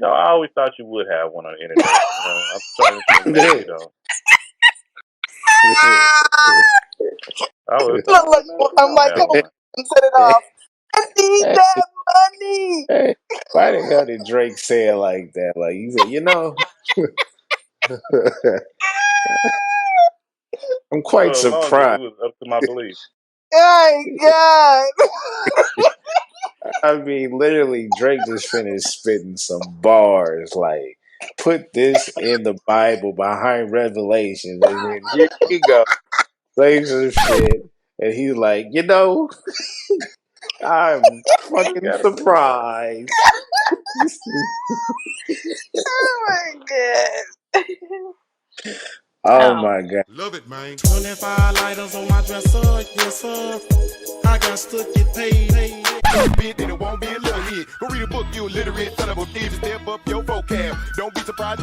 I always thought you would have one on the internet. I'm starting to think maybe you don't. I was like, I'm like, come on, set it off. I need that money. Hey, why the hell did Drake say it like that? Like he said, I'm quite as long as it surprised. was up to my belief. Oh my God. I mean, literally, Drake just finished spitting some bars. Like, put this in the Bible behind Revelations, and then here you go, say some shit, and he's like, I'm fucking Gotta believe that. surprised. Oh my God. Oh my god! Love it, man. 25 lighters on my dresser, yes sir. I got to get paid. Bit and it won't be a little hit. Go read a book, you illiterate son of a bitch. Step up your vocab. Don't be surprised.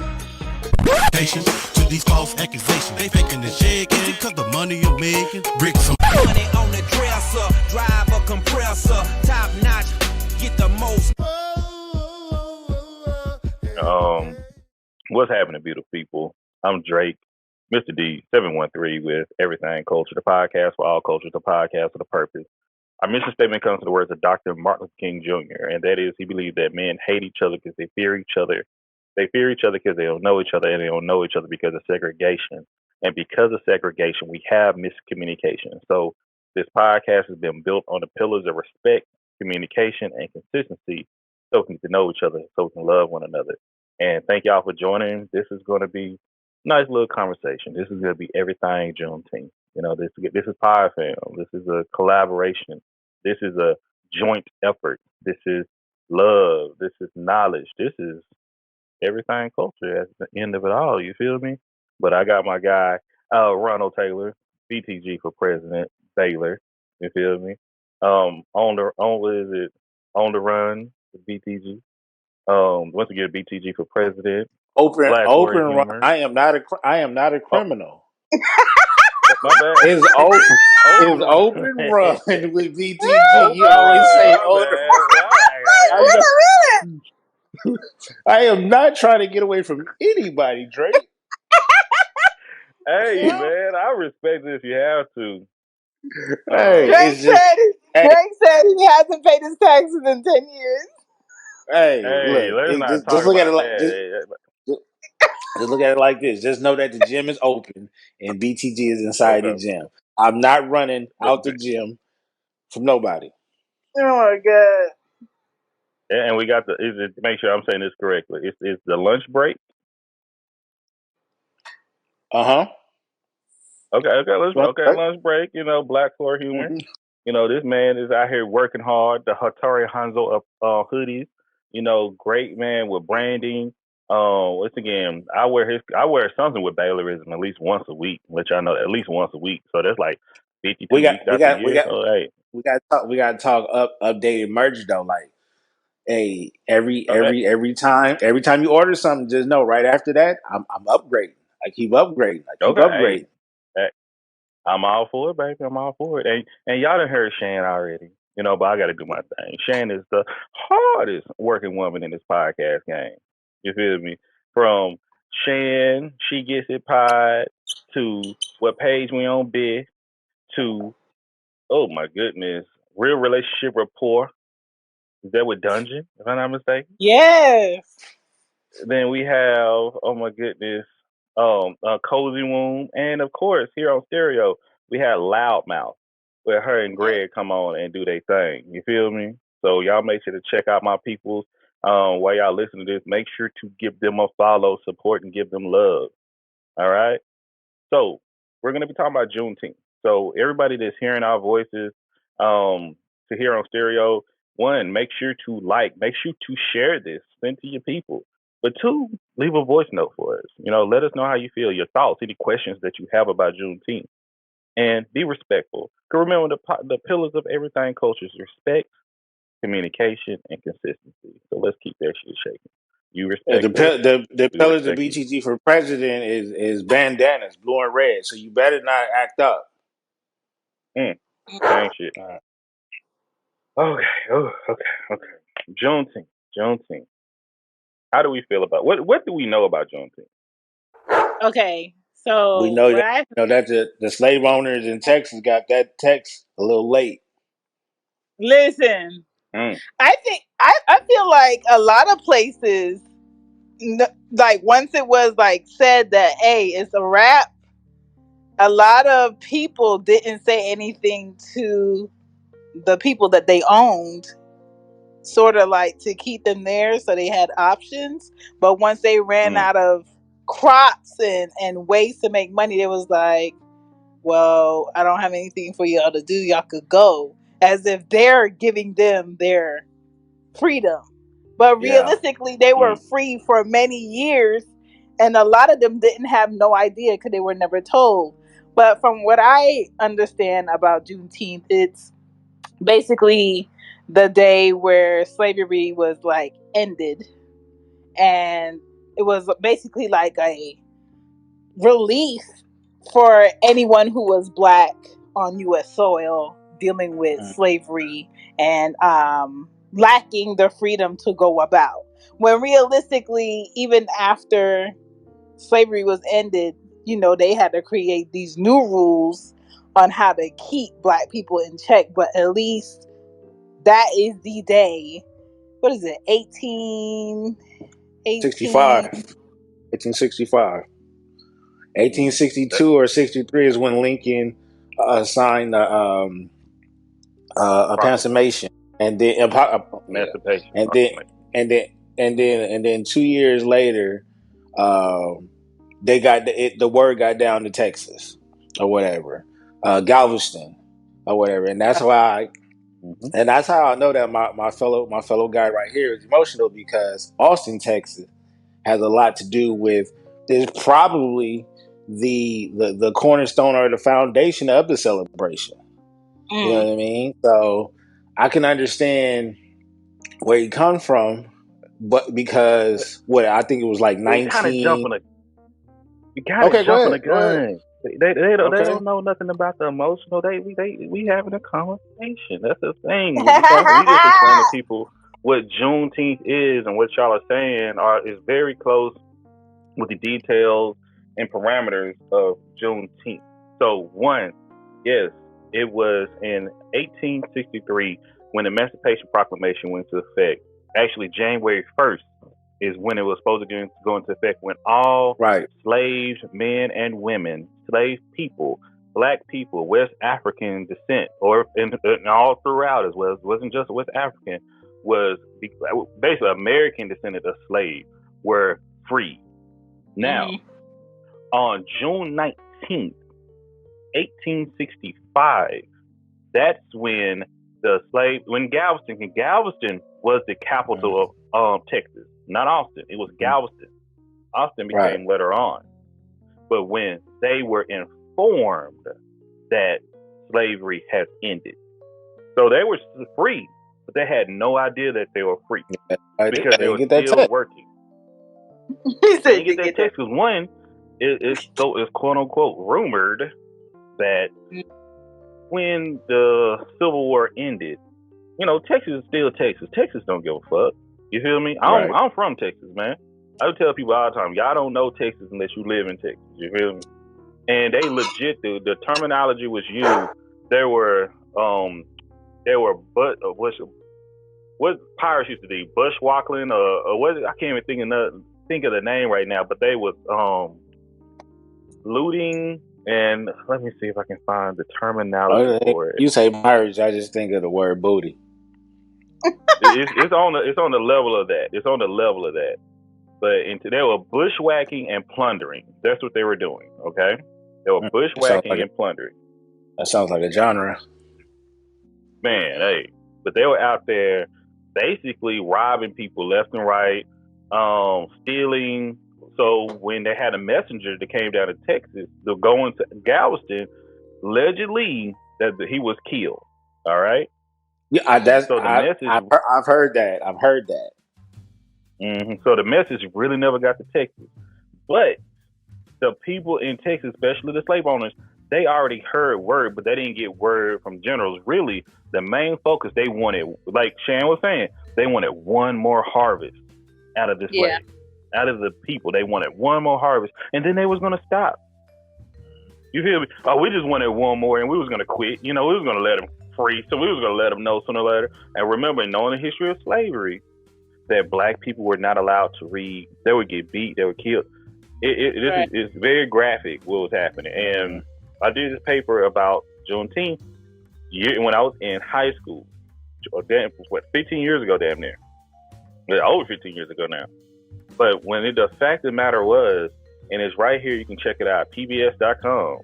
Patience to these false accusations. They faking the shaking cause the money you're making. Bricks some money on the dresser. Drive a compressor. Top notch. Get the most. What's happening, beautiful people? I'm Drake, Mr. D, 713 with Everything Culture, the podcast for all cultures, the podcast for the purpose. Our mission statement comes to the words of Dr. Martin Luther King Jr., and that is he believes that men hate each other because they fear each other. They fear each other because they don't know each other, and they don't know each other because of segregation. And because of segregation, we have miscommunication. So this podcast has been built on the pillars of respect, communication, and consistency so we can get to know each other, so we can love one another. And thank y'all for joining. This is going to be a nice little conversation. This is going to be everything Juneteenth. This is Podfam. This is a collaboration. This is a joint effort. This is love. This is knowledge. This is everything culture at the end of it all. You feel me? But I got my guy, Ronald Taylor, BTG for President Baylor. You feel me? On the run with BTG. Once again, BTG for President. Open Black Word run. Humor. I am not a Oh, criminal. my bad. It's open run with BTG. You always say I am not trying to get away from anybody, Drake. Hey man, I respect it if you have to. Hey, Drake said he hasn't paid his taxes in 10 years. Hey, Hey, look, let's not just talk look at about it like that. just look at it like this. Just know that the gym is open and BTG is inside the Okay. gym. I'm not running out the gym from nobody. Oh my God. And we got make sure I'm saying this correctly. It's the lunch break. Uh-huh. Okay, lunch break. Black floor humor. Mm-hmm. This man is out here working hard. The Hattori Hanzo of hoodies. Great man with branding. Once again, I wear something with Baylorism at least once a week, which I know at least once a week. So that's like 52 weeks out the year. So hey, we got to talk updated merch though. Like, hey, every time you order something, just know right after that, I'm upgrading. I keep upgrading. okay, hey, I'm all for it, baby. I'm all for it. And y'all done heard Shan already, but I got to do my thing. Shan is the hardest working woman in this podcast game. You feel me? From Shan, SheGetsItPod, to what page we on Bihh, to, oh my goodness, Real Relationship Rapport. Is that with Dungeon, if I'm not mistaken? Yes. Then we have, oh my goodness, Cozy Womb. And of course, here on Stereo, we had LoudMouth, where her and Greg come on and do their thing. You feel me? So y'all make sure to check out my peoples. While y'all listen to this, make sure to give them a follow, support, and give them love. All right? So we're going to be talking about Juneteenth. So everybody that's hearing our voices to hear on Stereo, one, make sure to make sure to share this, send to your people. But two, leave a voice note for us. Let us know how you feel, your thoughts, any questions that you have about Juneteenth. And be respectful. Because remember, the pillars of everything culture is respect, communication, and consistency. So let's keep that shit shaking. You respect The pillars of BTG for president is bandanas, blue and red. So you better not act up. Same shit. Okay. Juneteenth. How do we feel about what do we know about Juneteenth? Okay, We so know what that I the slave owners in Texas got that text a little late. listen, Mm, I feel like a lot of places, like once it was like said that hey, it's a wrap, a lot of people didn't say anything to the people that they owned, sort of like to keep them there so they had options. But once they ran mm, out of crops and ways to make money, they was like, well, I don't have anything for y'all to do. Y'all could go. As if they're giving them their freedom. But Yeah. realistically, they were mm. free for many years. And a lot of them didn't have no idea because they were never told. But from what I understand about Juneteenth, it's basically the day where slavery was like ended. And it was basically like a relief for anyone who was black on U.S. soil dealing with Mm. slavery and lacking the freedom to go about. When realistically, even after slavery was ended, they had to create these new rules on how to keep black people in check. But at least that is the day. What is it? 65. 18. 1865. Mm. That 1862 or 63 is when Lincoln signed proclamation, emancipation, and then yeah, emancipation and then proclamation. and then 2 years later, um, they got the word got down to Texas or whatever, Galveston or whatever, and that's why. Mm-hmm. And that's how I know that my fellow guy right here is emotional, because Austin, Texas, has a lot to do with, is probably the cornerstone or the foundation of the celebration. You know Mm. what I mean? So I can understand where you come from, but because what I think it was like They kind of 19. jumping a You gotta Okay, go jump on the ahead. Go ahead. gun. They Okay. don't know nothing about the emotional. We having a conversation. That's the thing. Okay. We just explain to people what Juneteenth is, and what y'all are saying is very close with the details and parameters of Juneteenth. So one, yes, it was in 1863 when the Emancipation Proclamation went into effect. Actually, January 1st is when it was supposed to go into effect, when all Right. slaves, men and women, slave people, black people, West African descent, or and all throughout as well, it wasn't just West African, was basically American descendant of slaves, were free. Now, Mhm. on June 19th, 1865, that's when Galveston was the Mm. capital of Texas, not Austin. It was Galveston. Austin Right. became later on. But when they were informed that slavery has ended, so they were free, but they had no idea that they were free I because they didn't were get that still text. working. He They said didn't to get that get that. text because one, it's quote unquote rumored that when the Civil War ended, Texas is still Texas. Texas don't give a fuck. You feel me? Right. I'm from Texas, man. I would tell people all the time, y'all don't know Texas unless you live in Texas. You feel me? And they legit, the terminology was used. There were what pirates used to do, bushwalking, or what? I can't even think of the name right now. But they was looting, and let me see if I can find the terminology for it. You say marriage, I just think of the word booty. It's on the level of that. It's on the level of that. But they were bushwhacking and plundering. That's what they were doing. Okay, they were That sounds like bushwhacking and plundering. a genre. Man, hey, but they were out there basically robbing people left and right, stealing. So when they had a messenger that came down to Texas to go into Galveston, allegedly that he was killed. All right. Yeah, So the message, I've heard that. I've heard that. so the message really never got to Texas. But the people in Texas, especially the slave owners, they already heard word, but they didn't get word from generals. Really, the main focus they wanted, like Shan was saying, they wanted one more harvest. out of the slaves, out of the people. They wanted one more harvest, and then they was going to stop. You feel me? Oh, we just wanted one more, and we was going to quit. You know, we was going to let them free, so we was going to let them know sooner or later. And remember, knowing the history of slavery, that black people were not allowed to read. They would get beat. They were killed. It's very graphic what was happening. And I did this paper about Juneteenth when I was in high school. 15 years ago, damn near. Over 15 years ago now. But when the fact of the matter was, and it's right here, you can check it out, pbs.com.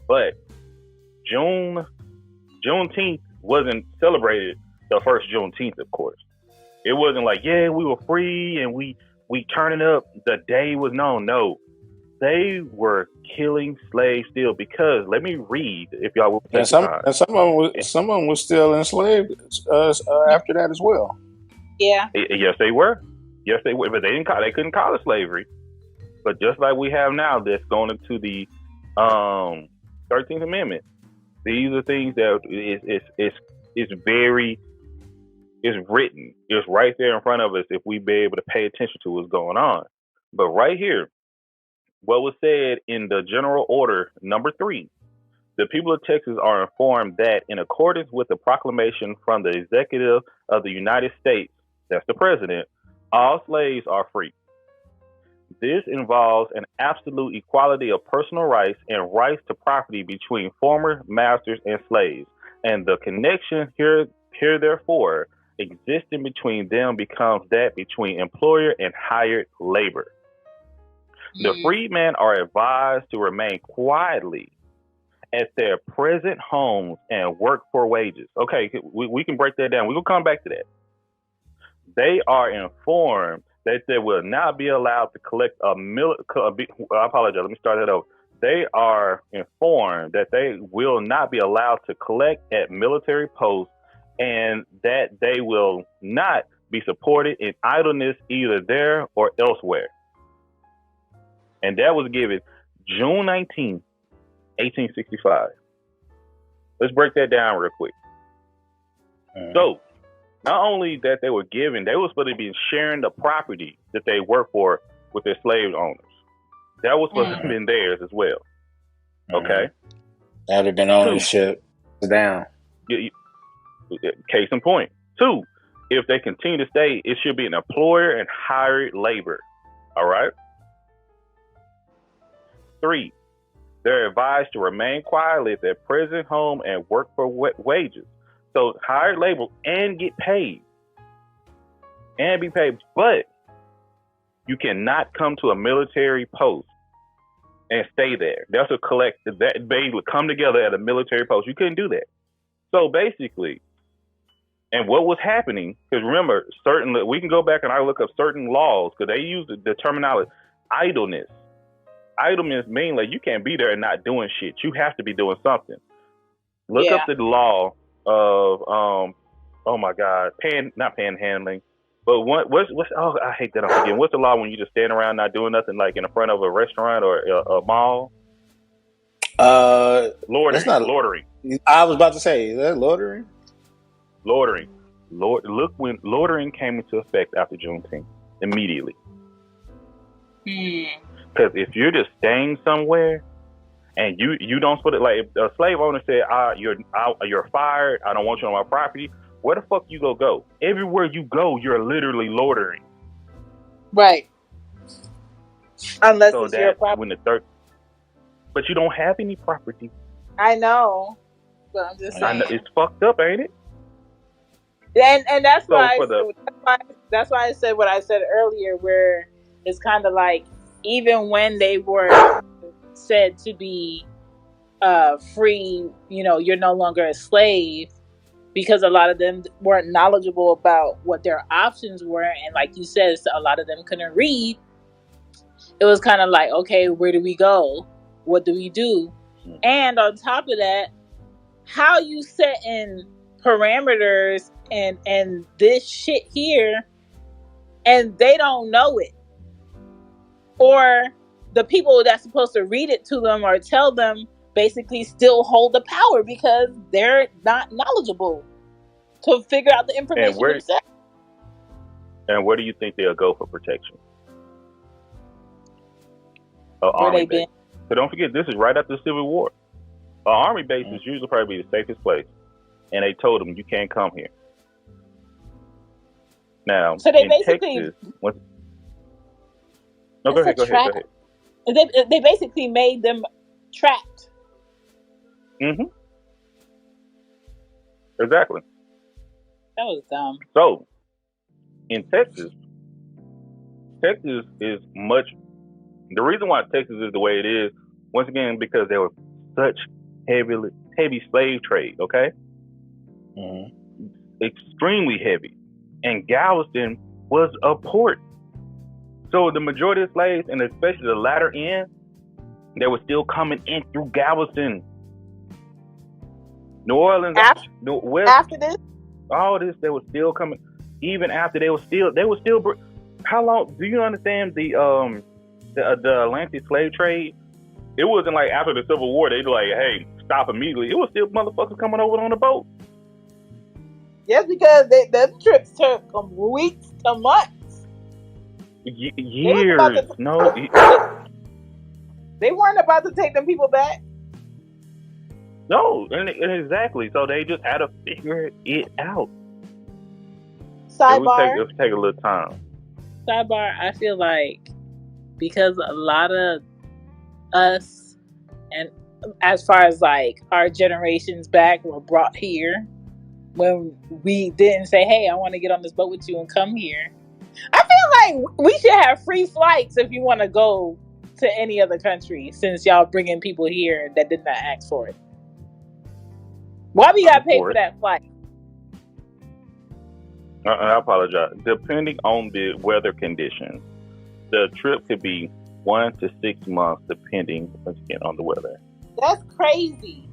But Juneteenth wasn't celebrated the first Juneteenth, of course. It wasn't like, yeah, we were free and we turning up. The day was known. No, they were killing slaves still, because let me read, if y'all will. And some of them was still enslaved after that as well. Yeah. Yes, they were. But they couldn't call it slavery. But just like we have now, that's going into the 13th Amendment. These are things that it's written. It's right there in front of us if we be able to pay attention to what's going on. But right here, what was said in the General Order number 3, the people of Texas are informed that in accordance with the proclamation from the Executive of the United States, that's the President, all slaves are free. This involves an absolute equality of personal rights and rights to property between former masters and slaves, and the connection here therefore existing between them becomes that between employer and hired labor. The freedmen are advised to remain quietly at their present homes and work for wages. Okay, we can break that down. We're going to come back to that. They are informed that they will not be allowed to collect I apologize, let me start that over. They are informed that they will not be allowed to collect at military posts, and that they will not be supported in idleness either there or elsewhere. And that was given June 19, 1865. Let's break that down real quick. So, not only that they were given, they were supposed to be sharing the property that they work for with their slave owners. That was supposed to have been theirs as well. Okay? That would have been ownership down. Case in point. 2, if they continue to stay, it should be an employer and hired labor. All right? 3, they're advised to remain quietly at their present home and work for wages. So hired labor and get paid. And be paid. But you cannot come to a military post and stay there. That's a collective that they would come together at a military post. You couldn't do that. So basically, and what was happening, because remember, we can go back and I look up certain laws, because they use the terminology idleness. Idleness means like you can't be there and not doing shit. You have to be doing something. Look up the law of oh my God, not panhandling, but what's I hate that I'm forgetting. What's the law when you just stand around not doing nothing, like in the front of a restaurant or a mall? Loitering. Loitering. I was about to say, is that loitering? Loitering. Look when loitering came into effect after Juneteenth, immediately. Because if you're just staying somewhere and you don't put it, like if a slave owner said, you're fired, I don't want you on my property, where the fuck you go? Everywhere you go, you're literally loitering. Right. Unless it's your property. But you don't have any property. I know. But I'm just saying. It's fucked up, ain't it? And that's why I said what I said earlier, where it's kind of like, even when they were said to be free, you're no longer a slave, because a lot of them weren't knowledgeable about what their options were. And like you said, a lot of them couldn't read. It was kind of like, okay, where do we go? What do we do? And on top of that, how you set in parameters and this shit here, and they don't know it. Or the people that's supposed to read it to them or tell them basically still hold the power because they're not knowledgeable to figure out the information themselves. And where do you think they'll go for protection? An Where army they base. been? So don't forget, this is right after the Civil War. An army base is usually probably the safest place. And they told them, you can't come here. Now, So they in basically Texas... No, go ahead. They basically made them trapped. Mm-hmm. Exactly. That was dumb. So, in Texas is much... The reason why Texas is the way it is, once again, because there was such heavy slave trade, okay? Mm-hmm. Extremely heavy. And Galveston was a port. So the majority of slaves, and especially the latter end, they were still coming in through Galveston. New Orleans, after this? All this, they were still coming. Even after they were still... How long... Do you understand the Atlantic slave trade? It wasn't like after the Civil War, they'd be like, hey, stop immediately. It was still motherfuckers coming over on the boat. Yes, because the trips took weeks to months. Years. They weren't about to take them people back. No, and exactly. So they just had to figure it out. Sidebar. It would take a little time. Sidebar, I feel like because a lot of us, and as far as like our generations back, were brought here when we didn't say, hey, I want to get on this boat with you and come here. I feel like we should have free flights if you want to go to any other country, since y'all bringing people here that did not ask for it. Why we gotta pay for that flight? I apologize. Depending on the weather conditions, the trip could be 1 to 6 months, depending once again on the weather. That's crazy.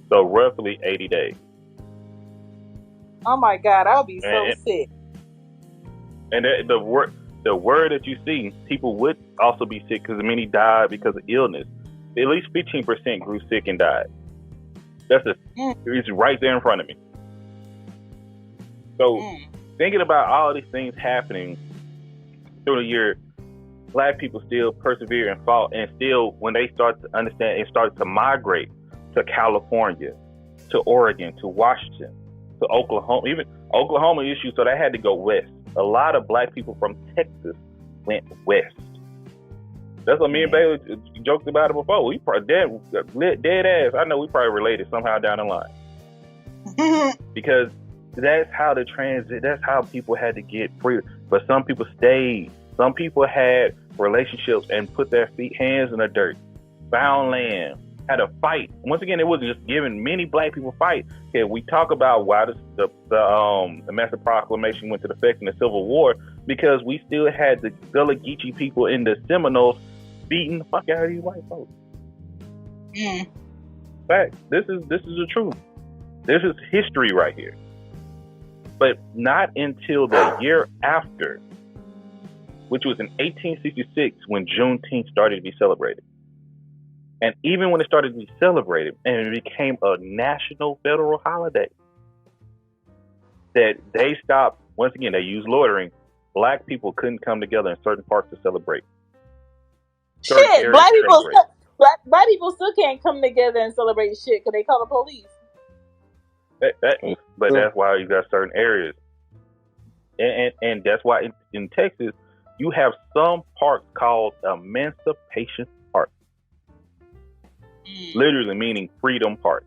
So roughly 80 days. Oh my God, I'll be so sick. And the word that you see, people would also be sick because many died because of illness. At least 15% grew sick and died. It's right there in front of me. So thinking about all these things happening through the year, Black people still persevere and fought, and still when they start to understand and start to migrate to California, to Oregon, to Washington, to Oklahoma, even Oklahoma issues, so they had to go west. A lot of Black people from Texas went west. That's what me and Baylor joked about it before. We probably dead ass. I know we probably related somehow down the line. Because that's how that's how people had to get free. But some people stayed. Some people had relationships and put their hands in the dirt, found land, had a fight. Once again, it wasn't just giving many Black people fight. Okay, we talk about why the Emancipation Proclamation went into effect in the Civil War, because we still had the Gullah Geechee people in the Seminoles beating the fuck out of these white folks. Fact. This is the truth. This is history right here. But not until the year after, which was in 1866, when Juneteenth started to be celebrated. And even when it started to be celebrated and it became a national federal holiday, that they stopped, once again, they used loitering. Black people couldn't come together in certain parts to celebrate. Shit, Black people still can't come together and celebrate shit because they call the police. But that's why you got certain areas. And that's why in Texas, you have some parks called Emancipation Park. Literally meaning Freedom Park.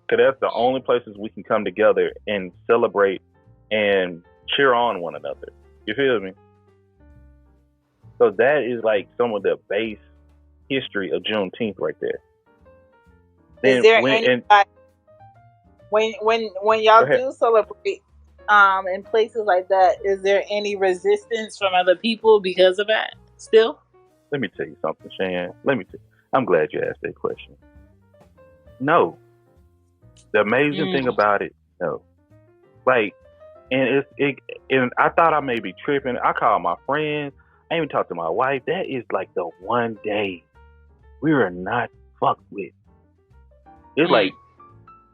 Because that's the only places we can come together and celebrate and cheer on one another. You feel me? So that is like some of the base history of Juneteenth right there. Is there when y'all do celebrate in places like that, is there any resistance from other people because of that still? Let me tell you something, Shan. I'm glad you asked that question. No. The amazing thing about it, no. Like, and I thought I may be tripping. I called my friends. I even talked to my wife. That is like the one day we are not fucked with. It's like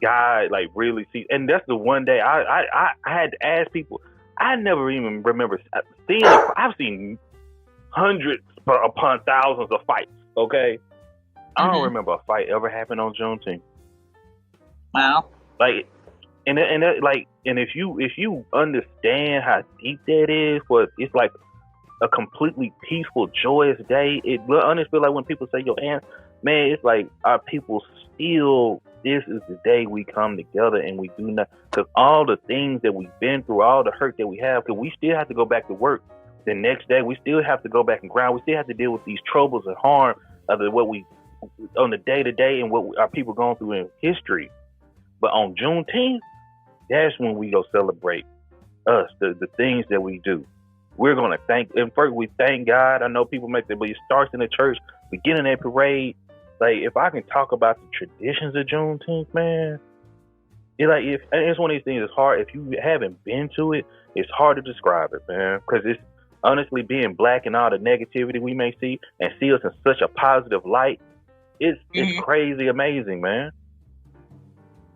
God, like really see, and that's the one day I had to ask people. I never even remember seeing it. I've seen hundreds upon thousands of fights. Okay, I don't remember a fight ever happened on Juneteenth. Wow. Like, and if you understand how deep that is, for it's like a completely peaceful, joyous day. It honestly feel like when people say, "Yo, man, it's like our people still. This is the day we come together and we do not, because all the things that we've been through, all the hurt that we have, because we still have to go back to work the next day. We still have to go back and grind. We still have to deal with these troubles and harm of what we on the day to day and what our people going through in history. But on Juneteenth, that's when we go celebrate us, the things that we do. We're going to thank, and first we thank God. I know people make that, but it starts in the church. We get in that parade. Like, if I can talk about the traditions of Juneteenth, man, it's one of these things. It's hard if you haven't been to it. It's hard to describe it, man, because it's honestly being black and all the negativity we may see and see us in such a positive light. It's crazy, amazing, man.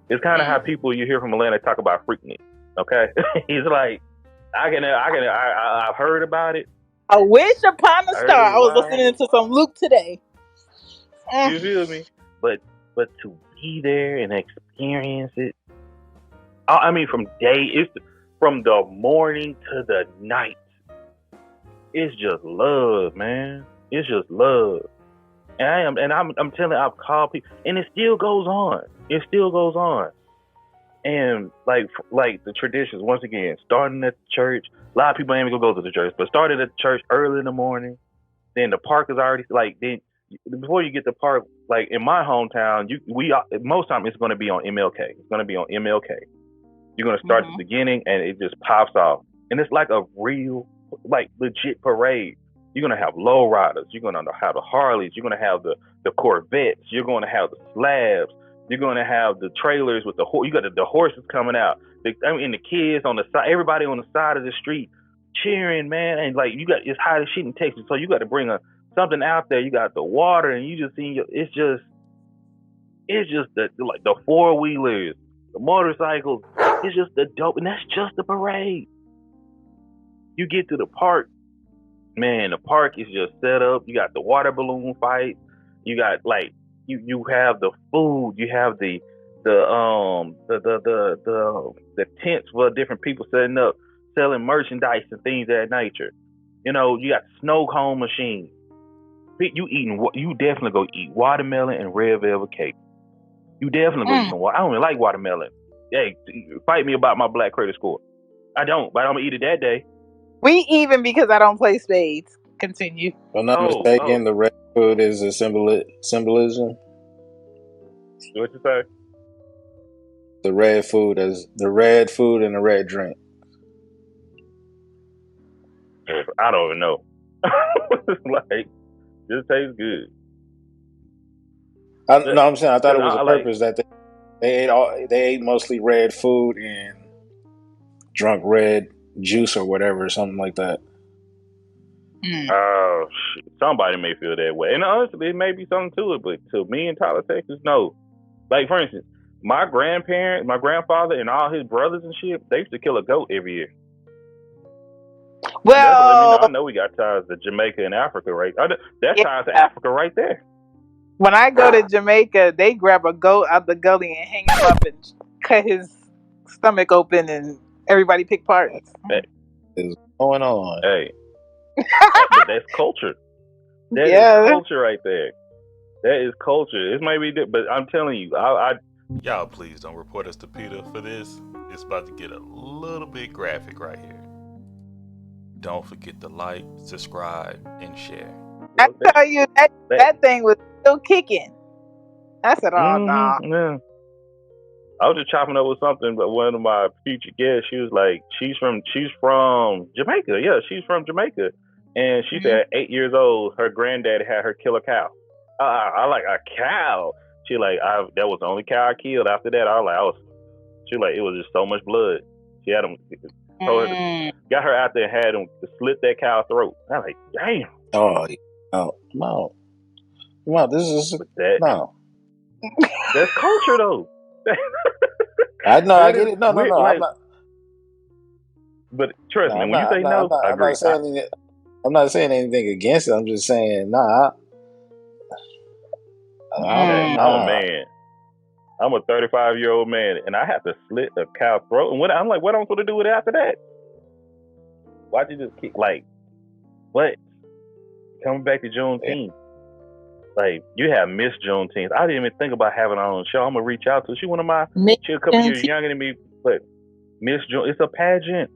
It's kind of how people you hear from Atlanta talk about freaking it. Okay, he's like, I've heard about it. I wish upon a star. I was listening to some Luke today. You feel me? But to be there and experience it, I mean, from the morning to the night, it's just love, man. It's just love. And I'm telling you, I've called people, and it still goes on. It still goes on. And like the traditions, once again, starting at the church. A lot of people ain't even gonna go to the church, but started at the church early in the morning. Then the park is already then before you get to the park, like in my hometown, most time it's gonna be on MLK. It's gonna be on MLK. You're gonna start at the beginning, and it just pops off, and it's like a real, like legit parade. You're gonna have low riders. You're gonna have the Harleys. You're gonna have the Corvettes. You're gonna have the slabs. You're gonna have the trailers with you got the horses coming out. And the kids on the side, everybody on the side of the street cheering, man. And like it's hot as shit in Texas, so you got to bring something out there. You got the water, and you just see it's just the 4-wheelers, the motorcycles. It's just the dope, and that's just the parade. You get to the park, man. The park is just set up. You got the water balloon fight. You got like you have the food. You have the tents for different people setting up, selling merchandise and things of that nature. You know, you got snow cone machines. You definitely go eat watermelon and red velvet cake. You definitely go eat some water. I don't even like watermelon. Hey, fight me about my black credit score. I don't, but I'm gonna eat it that day. We even because I don't play spades. Continue. If I'm not mistaken, the red food is a symbolism. What you say? The red food is the red food and the red drink. I don't even know. It's like, this tastes good. I'm saying I thought it was a purpose that they ate mostly red food and drunk red juice or whatever, something like that. Oh shit! Somebody may feel that way, and honestly, it may be something to it. But to me in Tyler, Texas, no. Like for instance, my grandfather, and all his brothers and shit, they used to kill a goat every year. Well, I know we got ties to Jamaica and Africa, right? That's ties to Africa right there. When I go to Jamaica, they grab a goat out the gully and hang him up and cut his stomach open, and everybody pick parts. Hey. What's going on? Hey, but that's culture. That is culture right there. That is culture. It might be, but I'm telling you, y'all please don't report us to PETA for this. It's about to get a little bit graphic right here. Don't forget to like, subscribe, and share. I tell you that thing was still kicking. I said, "Oh no!" Yeah. I was just chopping up with something, but one of my future guests, she was like, she's from Jamaica. Yeah, she's from Jamaica, and she said, at 8 years old, her granddad had her kill a cow. I like a cow. She like, that was the only cow I killed. After that, she like, it was just so much blood. She had him, got her out there and had him to slit that cow's throat. I was like, damn. No. This is no. That's culture though. I know. I get it. No. Like, But trust No, me, when you say no, I I'm not agree. saying I'm not saying anything against it. I'm just saying, Man, I'm a nah. man. I'm a 35-year-old man, and I have to slit a cow's throat. And I'm like, what am I supposed to do with it after that? Why'd you just keep like what? Coming back to Yeah. Juneteenth. Like, you have Miss Juneteenth. I didn't even think about having her on the show. I'm gonna reach out to her. She's a couple years younger than me, but Miss June, it's a pageant.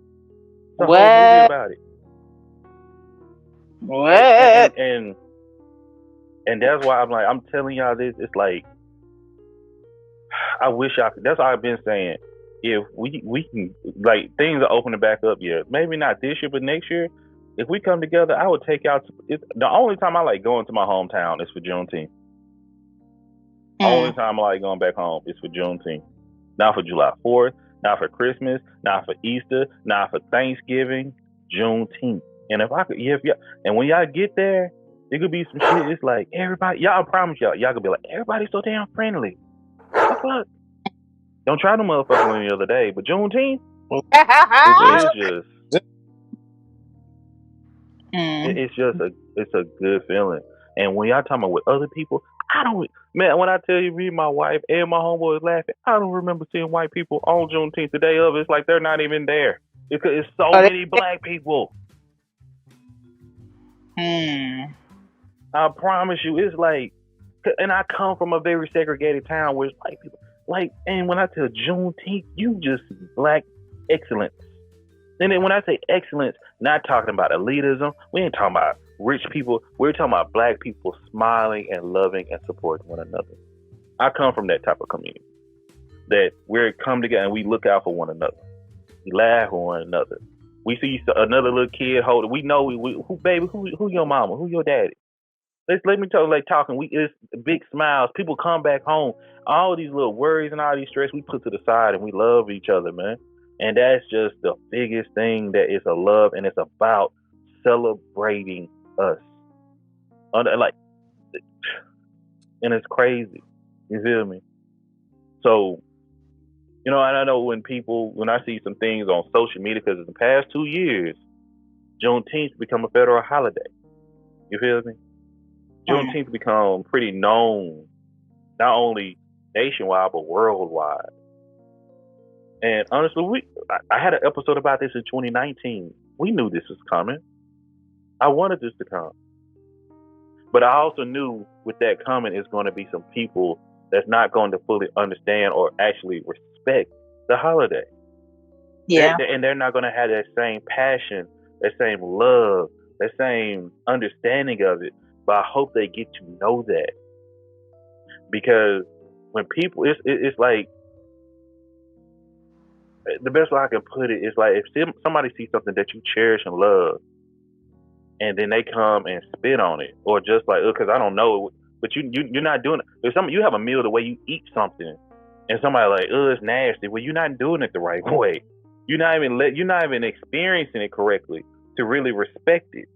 It's a whole movie What? about it. What? And that's why I'm telling y'all this. It's like, I wish I could. That's all I've been saying. If we can, like, things are opening back up, yeah. Maybe not this year, but next year, if we come together, I would take out. The only time I like going to my hometown is for Juneteenth. Only time I like going back home is for Juneteenth. Not for July 4th, not for Christmas, not for Easter, not for Thanksgiving, Juneteenth. And if I could, and when y'all get there, it could be some shit. It's like, everybody, y'all, I promise y'all could be like, everybody's so damn friendly. What the fuck? Don't try the motherfucker any other day, but Juneteenth, it's just, it's a good feeling. And when y'all talking about with other people, man, when I tell you, me, my wife, and my homeboys laughing, I don't remember seeing white people on Juneteenth, the day of. It's like they're not even there. It's so many black people. I promise you, it's like, and I come from a very segregated town where it's white people. Like, and when I tell Juneteenth, you just black excellence. And then when I say excellence, not talking about elitism, we ain't talking about rich people. We're talking about black people smiling and loving and supporting one another. I come from that type of community that we're come together and we look out for one another. We laugh with one another. We see another little kid holding. We know who your mama, who your daddy. Let me tell you, like, talking. It's big smiles. People come back home. All these little worries and all these stress we put to the side, and we love each other, man. And that's just the biggest thing, that is a love, and it's about celebrating us. Like, and it's crazy. You feel me? So, and I know when I see some things on social media, because in the past 2 years, Juneteenth become a federal holiday. You feel me? Juneteenth become pretty known, not only nationwide, but worldwide. And honestly, I had an episode about this in 2019. We knew this was coming. I wanted this to come. But I also knew with that coming, it's going to be some people that's not going to fully understand or actually respect the holiday. Yeah. And they're not going to have that same passion, that same love, that same understanding of it. But I hope they get to know that. Because when people, it's like, the best way I can put it is like, if somebody sees something that you cherish and love, and then they come and spit on it, or just like, because I don't know, but you're not doing it. If you have a meal the way you eat something, and somebody like, it's nasty. Well, you're not doing it the right way. You're not even experiencing it correctly to really respect it.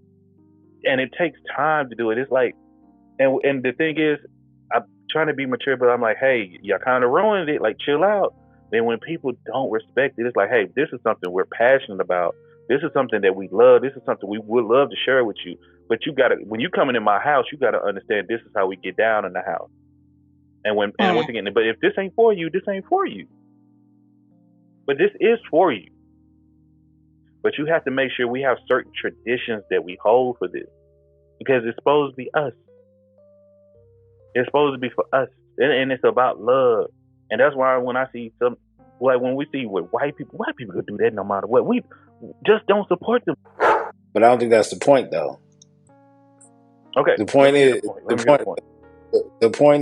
And it takes time to do it. It's like, and the thing is, I'm trying to be mature, but I'm like, hey, y'all kind of ruined it. Like, chill out. Then when people don't respect it, it's like, hey, this is something we're passionate about. This is something that we love. This is something we would love to share with you. But you gotta, when you come in my house, you gotta understand this is how we get down in the house. And once again, but if this ain't for you, this ain't for you. But this is for you. But you have to make sure we have certain traditions that we hold for this, because it's supposed to be us. It's supposed to be for us, and it's about love. And that's why when I see when we see with white people could do that no matter what. We just don't support them. But I don't think that's the point, though. Okay. The point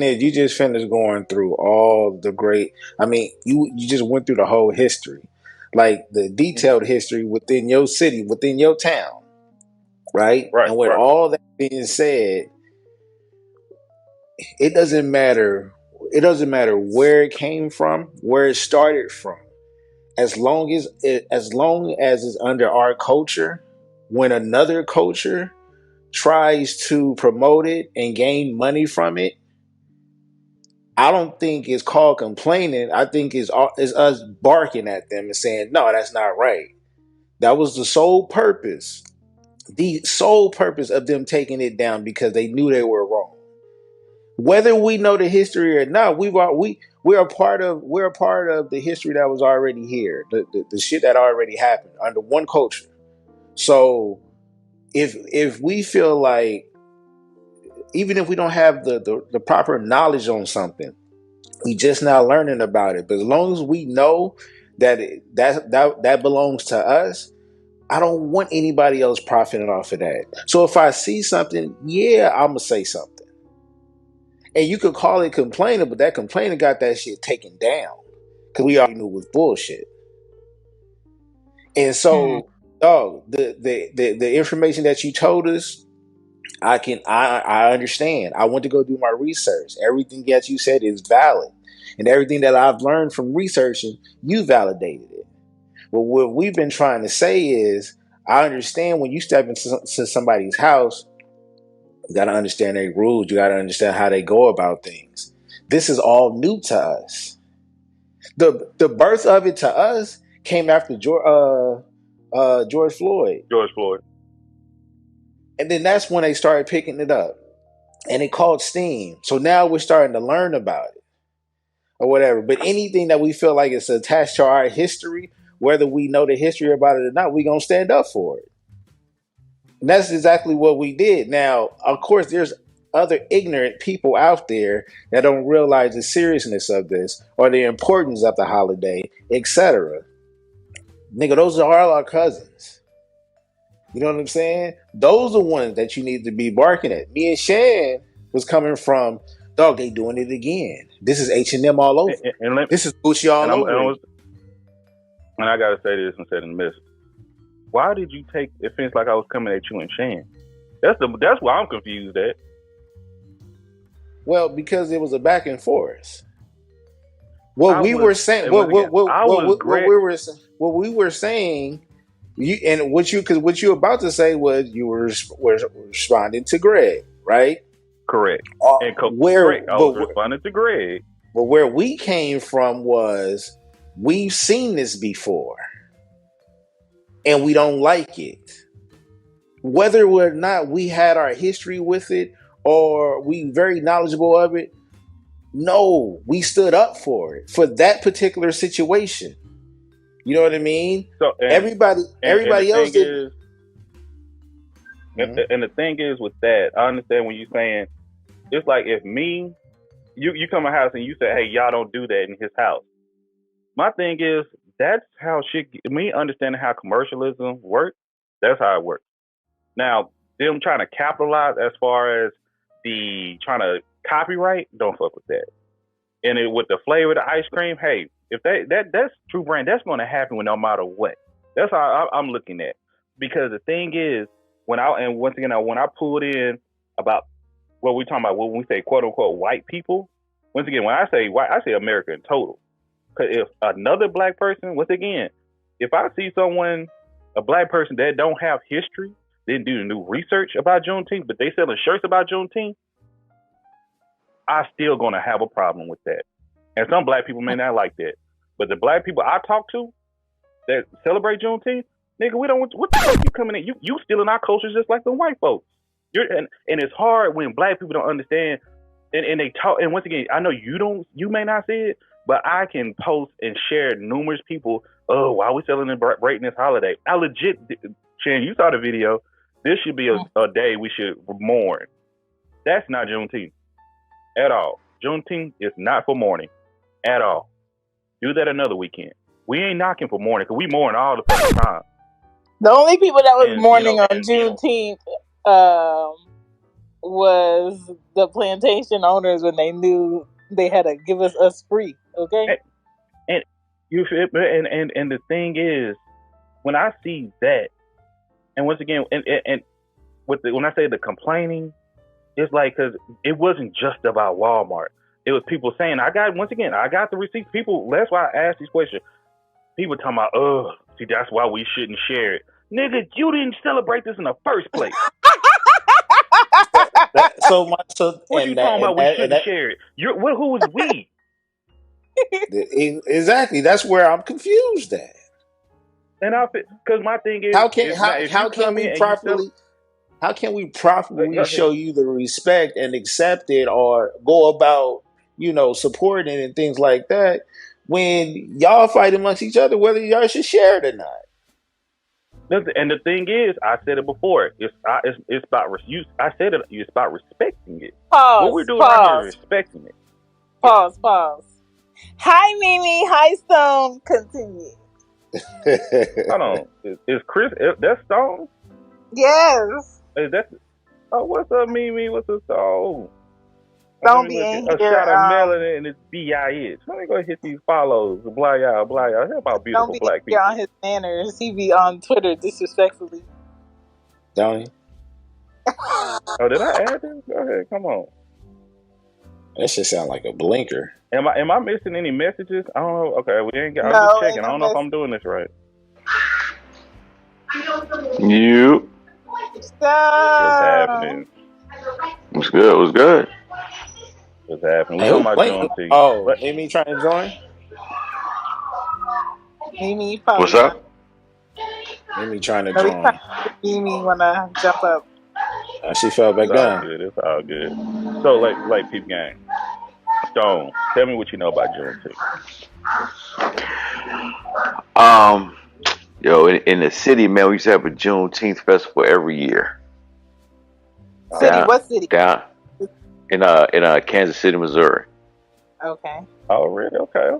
is, you just finished going through all the great. I mean, you just went through the whole history, like the detailed history within your city, within your town, right? And with all that being said, it doesn't matter. It doesn't matter where it came from, where it started from. As long as it's under our culture, when another culture tries to promote it and gain money from it, I don't think it's called complaining. I think it's us barking at them and saying, no, that's not right. That was the sole purpose. The sole purpose of them taking it down, because they knew they were wrong. Whether we know the history or not, we're a part of the history that was already here. The shit that already happened under one culture. So if we feel like, even if we don't have the proper knowledge on something, we just now learning about it. But as long as we know that belongs to us, I don't want anybody else profiting off of that. So if I see something, yeah, I'm gonna say something. And you could call it complaining, but that complainer got that shit taken down because we already knew it was bullshit. And so, dog, the information that you told us, I understand. I went to go do my research. Everything that you said is valid, and everything that I've learned from researching, you validated it. But what we've been trying to say is, I understand when you step into somebody's house, you got to understand their rules. You got to understand how they go about things. This is all new to us. The birth of it to us came after George Floyd. George Floyd. And then that's when they started picking it up. And it called steam. So now we're starting to learn about it or whatever. But anything that we feel like is attached to our history, whether we know the history about it or not, we're going to stand up for it. And that's exactly what we did. Now, of course, there's other ignorant people out there that don't realize the seriousness of this or the importance of the holiday, etc. Nigga, those are all our cousins. You know what I'm saying? Those are ones that you need to be barking at. Me and Shan was coming from, dog, they doing it again. This is H&M all over. This is Gucci all over. And I got to say this and say it in the midst. Why did you take offense like I was coming at you and Shan? That's why I'm confused at. Well, because it was a back and forth. What we were saying, what you were about to say was you were responding to Greg, right? Correct. I was responding to Greg. But where we came from was, we've seen this before, and we don't like it. Whether or not we had our history with it or we very knowledgeable of it, no, we stood up for it, for that particular situation. You know what I mean? So everybody else did. And the thing is with that, I understand when you're saying, it's like if you come to my house and you say, hey, y'all don't do that in his house. My thing is, that's how me understanding how commercialism works, that's how it works. Now, them trying to capitalize as far as trying to copyright, don't fuck with that. And with the flavor of the ice cream, hey, if that's true brand, that's going to happen no matter what. That's how I'm looking at. Because the thing is, when I pulled in about what we're talking about, when we say quote unquote white people, once again, when I say white, I say America in total. Because if another black person, once again, if I see a black person that don't have history, didn't do the new research about Juneteenth, but they selling shirts about Juneteenth, I still gonna have a problem with that. And some black people may not like that. But the black people I talk to that celebrate Juneteenth, nigga, we don't. What the fuck you coming in? You stealing our culture just like the white folks. And it's hard when black people don't understand. And they talk. And once again, I know you may not see it, but I can post and share numerous people. Oh, why are we celebrating this holiday? I legit, Shan, you saw the video. This should be a day we should mourn. That's not Juneteenth at all. Juneteenth is not for mourning at all. Do that another weekend. We ain't knocking for mourning because we mourn all the fucking time. The only people that was mourning on Juneteenth was the plantation owners when they knew they had to give us free. Okay. And you and the thing is, when I see that, and once again, and when I say the complaining, it's like, because it wasn't just about Walmart. It was people saying, I got the receipts. People, that's why I asked these questions. People talking about, see, that's why we shouldn't share it. Nigga, you didn't celebrate this in the first place. What you talking about? We shouldn't share it. Who is we? Exactly. That's where I'm confused at. And because my thing is, How can if you come in and you sell, how can we properly go show ahead. you the respect and accept it or go about, supporting it and things like that when y'all fight amongst each other whether y'all should share it or not? And the thing is, I said it before. It's about I said it. It's about respecting it. What we're Pause. doing right here is Pause. respecting it. Pause. Pause. Hi, Mimi. Hi, Stone. Continue. Hold on. Is Chris? That's Stone? Yes. Is that? Oh, what's up, Mimi? What's up, Stone? Don't be in A here. shot of melanin and it's BIH. Let me go hit these follows. Blah y'all, blah y'all. Help out Don't beautiful be black here people. on his manners. He be on Twitter disrespectfully. Don't he? Oh, did I add this? Go ahead, come on. That should sound like a blinker. Am I missing any messages? I don't know. Okay, we ain't. I'm No, just checking. ain't I don't no know if I'm doing this right. You. What's Stop. happening? What's good? What's good? What's happening? Hey, We're who talking about blink? Juneteenth. Oh, But Mimi trying to join? Mimi probably What's up? Mimi trying to No, we join. trying to Mimi wanna jump up. She fell back it's all down. good. It's all good. So, like peep gang. Stone, tell me what you know about Juneteenth. Yo, in the city, man, we used to have a Juneteenth festival every year. City, what city? Down in Kansas City, Missouri. Okay. Oh, really? Okay.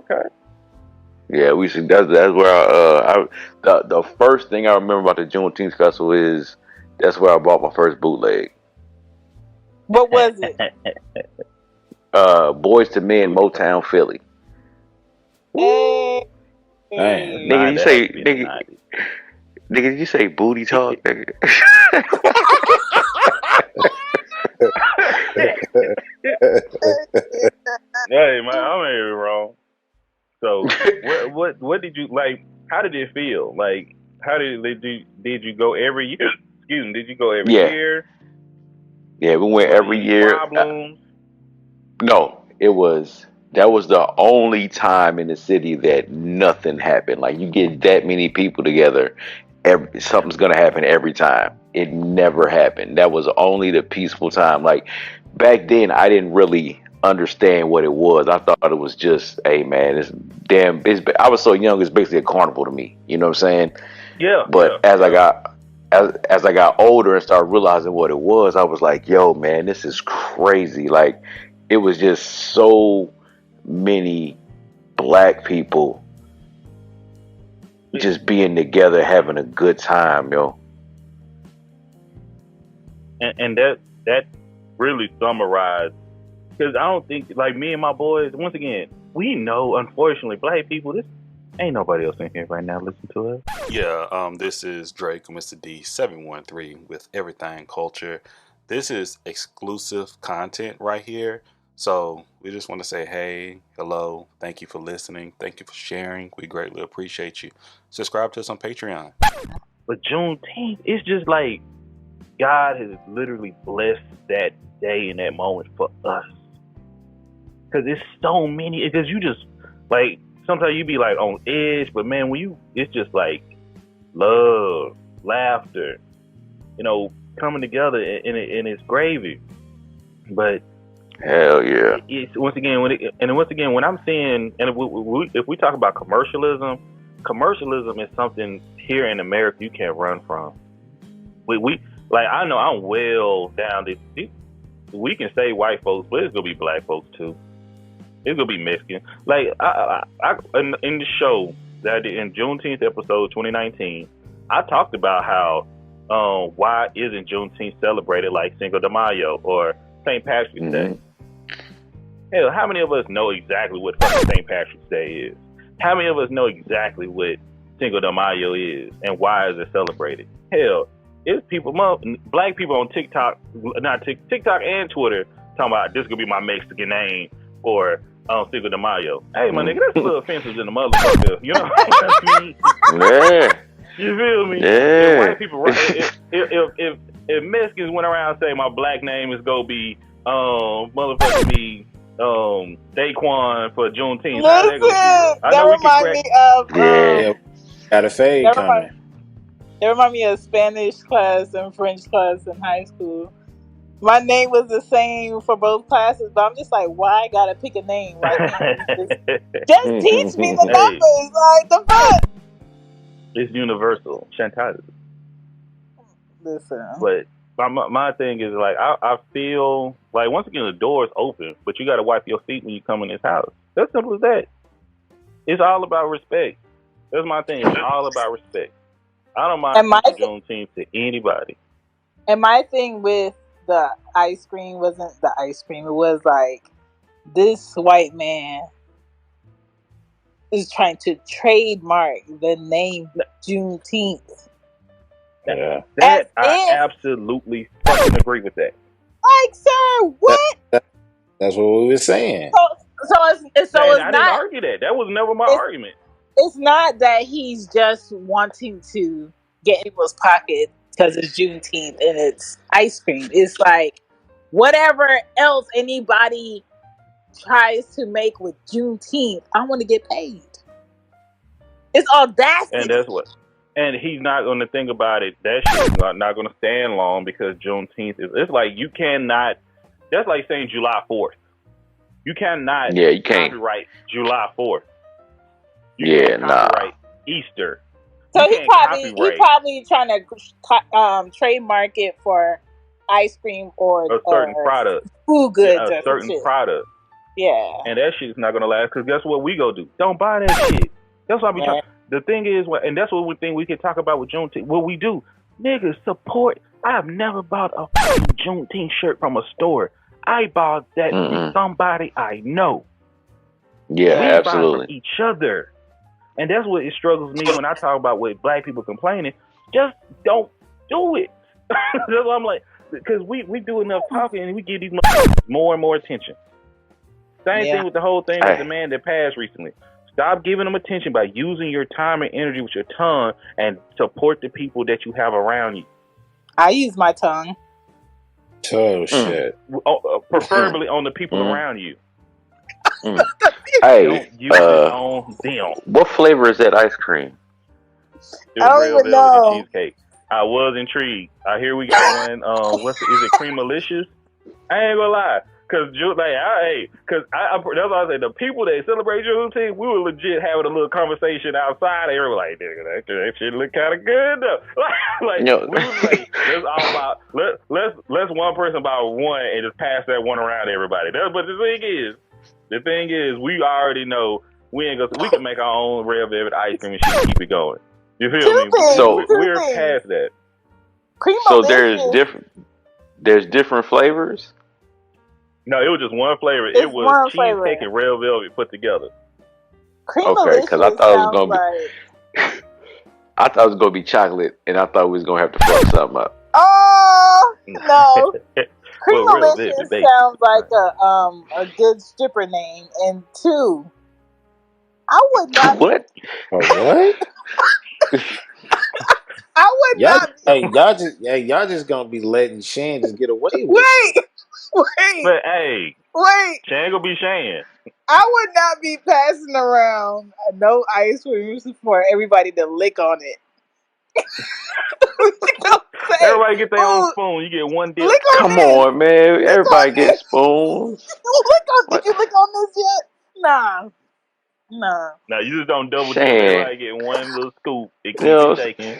Yeah, we see that's where the first thing I remember about the Juneteenth festival is that's where I bought my first bootleg. What was it? Boys to Men, Motown, Philly. Hey. Damn. Nigga, you That say has to be the 90s. nigga, did you say booty talk? Nigga? Hey man, I ain't even wrong. So what did you like? How did it feel? Like how did you go every year? Excuse me, did you go every year? Yeah, we went Was every any year. problems? No, that was the only time in the city that nothing happened. Like you get that many people together, something's gonna happen every time. It never happened. That was only the peaceful time. Like back then, I didn't really understand what it was. I thought it was just, hey man, I was so young. It's basically a carnival to me. You know what I'm saying? Yeah. But as I got older and started realizing what it was, I was like, yo, man, this is crazy. Like, it was just so many black people just being together, having a good time, yo. And that really summarized, because I don't think, like me and my boys, once again, we know, unfortunately, black people, this ain't nobody else in here right now listen to us. Yeah, this is Drake, Mr. D713 with Everything Culture. This is exclusive content right here. So we just want to say, hey, hello, thank you for listening. Thank you for sharing. We greatly appreciate you. Subscribe to us on Patreon. But Juneteenth, it's just like God has literally blessed that day and that moment for us. Because it's so many, because you just, like, sometimes you be like on edge, but man, it's just like love, laughter, coming together, and it's gravy. But hell yeah, it's once again when I'm seeing, and if we talk about commercialism is something here in America you can't run from. We like, I know I'm well down this. We can say white folks, but it's gonna be black folks too. It's gonna be Mexican. Like I in the show that I did in Juneteenth episode 2019, I talked about how why isn't Juneteenth celebrated like Cinco de Mayo or St. Patrick's Day? Hell, how many of us know exactly what fucking St. Patrick's Day is? How many of us know exactly what Cinco de Mayo is and why is it celebrated? Hell, it's black people on TikTok, not TikTok and Twitter, talking about this gonna be my Mexican name for Cinco de Mayo. Hey, my nigga, that's a little offensive in the motherfucker. You know what I mean? Yeah. You feel me? Yeah. If white people, if Mexicans went around and say my black name is gonna be motherfucking me Daquan for Juneteenth, Listen, that reminds me of Yeah. Got a fade coming. They remind me of Spanish class and French class in high school. My name was the same for both classes, but I'm just like, why I gotta pick a name? Why can't you just teach me the Hey. numbers? Like the fuck? It's universal. Chantal. Listen. But my thing is like I feel like once again the door is open, but you got to wipe your feet when you come in this house. That's simple as that. It's all about respect. That's my thing. It's all about respect. I don't mind teaching Juneteenth to anybody. And my thing with the ice cream wasn't the ice cream. It was like this white man is trying to trademark the name Juneteenth. Yeah. That I absolutely fucking agree with that. Like, sir, what? That's what we were saying. I didn't argue that. That was never my argument. It's not that he's just wanting to get in people's pocket because it's Juneteenth and it's ice cream. It's like whatever else anybody tries to make with Juneteenth, I want to get paid. It's audacity. And that's what. And he's not going to think about it. That shit is not going to stand long because Juneteenth is. It's like you cannot. That's like saying July 4th. You cannot. Yeah, you can't copyright July 4th. You can't copyright Easter. So he probably trying to trademark it for ice cream or a certain product, food goods, a certain product. Yeah, and that shit's not gonna last because guess what we go do? Don't buy that shit. That's what I be trying. The thing is, and that's what we think we can talk about with Juneteenth. What we do, niggas support. I have never bought a Juneteenth shirt from a store. I bought that from somebody I know. Yeah, we absolutely. Buy from each other. And that's what it struggles me when I talk about with black people complaining. Just don't do it. That's what I'm like, because we do enough talking and we give these more and more attention. Same thing with the whole thing with the man that passed recently. Stop giving them attention by using your time and energy with your tongue and support the people that you have around you. I use my tongue. Oh, shit. Preferably on the people around you. Hey, don't use it on them. What flavor is that ice cream? It was real velvet cheesecake. I was intrigued. I hear we got one. Is it Creamalicious? I ain't gonna lie, cause that's what I say. The people that celebrate Juneteenth, we were legit having a little conversation outside. They were like, "That shit look kind of good though." We was like, "It's all about let's one person buy one and just pass that one around to everybody." But the thing is, we already know we can make our own red velvet ice cream and shit and keep it going. You feel me? So we're past that. So there's different flavors? No, it was just one flavor. It was cheesecake and red velvet put together. Okay, because I thought it was gonna be I thought it was gonna be chocolate, and I thought we was gonna have to fuck something up. Oh no. Creamalicious sounds like a good stripper name. And two, I would not. What? What? I would not. Y'all just gonna be letting Shan just get away with it. But hey, Shan gonna be Shan. I would not be passing around no ice cream for everybody to lick on it. Everybody get their own spoon. You get one dip. Come on, man. Everybody get spoons. Did you lick on this yet? Nah. No, you just don't double dip. Everybody get one little scoop. It keeps you shaking.